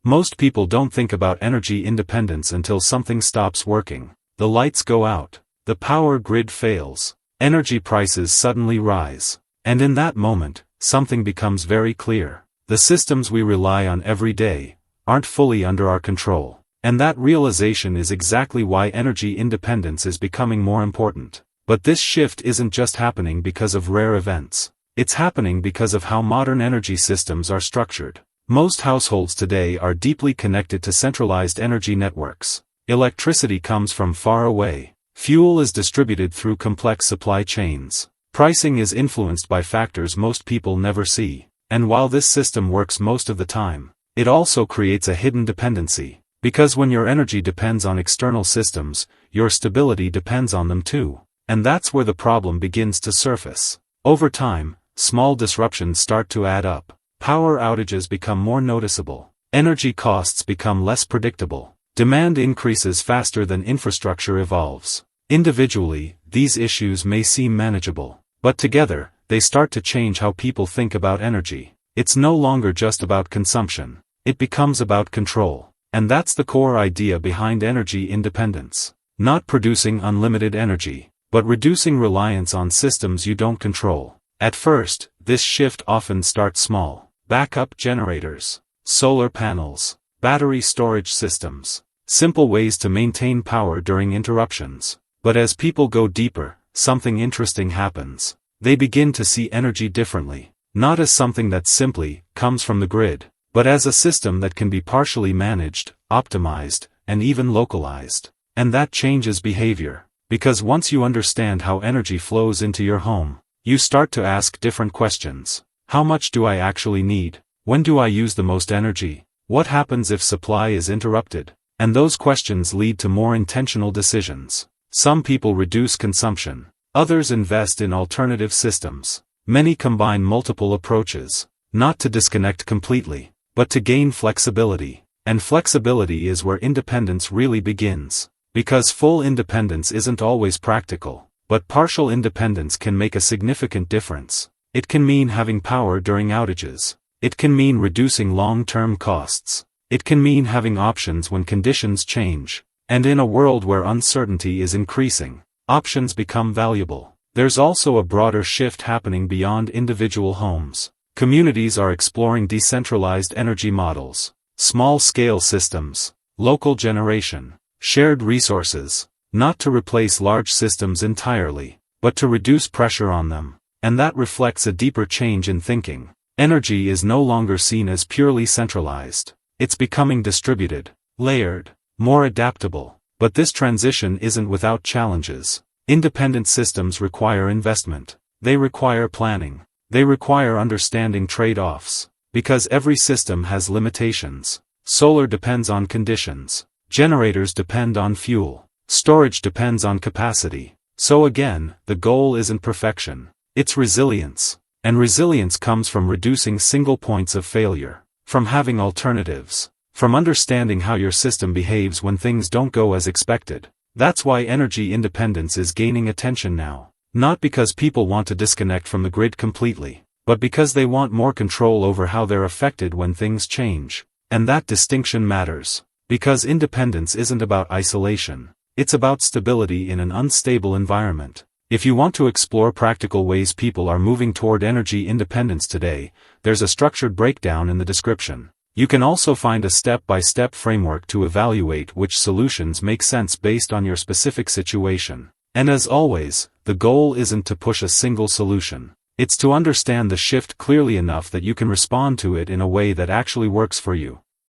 Most people don't think about energy independence until something stops working. The lights go out. The power grid fails. Energy prices suddenly rise. And in that moment, something becomes very clear. The systems we rely on every day aren't fully under our control. And that realization is exactly why energy independence is becoming more important. But this shift isn't just happening because of rare events. It's happening because of how modern energy systems are structured. Most households today are deeply connected to centralized energy networks. Electricity comes from far away. Fuel is distributed through complex supply chains. Pricing is influenced by factors most people never see. And while this system works most of the time, it also creates a hidden dependency. Because when your energy depends on external systems, your stability depends on them too. And that's where the problem begins to surface. Over time, small disruptions start to add up. Power outages become more noticeable. Energy costs become less predictable. Demand increases faster than infrastructure evolves. Individually, these issues may seem manageable. But together, they start to change how people think about energy. It's no longer just about consumption. It becomes about control. And that's the core idea behind energy independence. Not producing unlimited energy, but reducing reliance on systems you don't control. At first, this shift often starts small. Backup generators, solar panels, battery storage systems. Simple ways to maintain power during interruptions. But as people go deeper, something interesting happens. They begin to see energy differently. Not as something that simply comes from the grid, but as a system that can be partially managed, optimized, and even localized. And that changes behavior. Because once you understand how energy flows into your home, you start to ask different questions. How much do I actually need? When do I use the most energy? What happens if supply is interrupted? And those questions lead to more intentional decisions. Some people reduce consumption. Others invest in alternative systems. Many combine multiple approaches. Not to disconnect completely, but to gain flexibility. And flexibility is where independence really begins. Because full independence isn't always practical, but partial independence can make a significant difference. It can mean having power during outages. It can mean reducing long-term costs. It can mean having options when conditions change. And in a world where uncertainty is increasing, options become valuable. There's also a broader shift happening beyond individual homes. Communities are exploring decentralized energy models. Small-scale systems, local generation, shared resources, not to replace large systems entirely, but to reduce pressure on them. And that reflects a deeper change in thinking. Energy is no longer seen as purely centralized. It's becoming distributed, layered, more adaptable. But this transition isn't without challenges. Independent systems require investment. They require planning. They require understanding trade-offs. Because every system has limitations. Solar depends on conditions. Generators depend on fuel. Storage depends on capacity. So again, the goal isn't perfection. It's resilience. And resilience comes from reducing single points of failure. From having alternatives. From understanding how your system behaves when things don't go as expected. That's why energy independence is gaining attention now. Not because people want to disconnect from the grid completely, but because they want more control over how they're affected when things change. And that distinction matters. Because independence isn't about isolation. It's about stability in an unstable environment. If you want to explore practical ways people are moving toward energy independence today, there's a structured breakdown in the description. You can also find a step-by-step framework to evaluate which solutions make sense based on your specific situation. And as always, the goal isn't to push a single solution. It's to understand the shift clearly enough that you can respond to it in a way that actually works for you.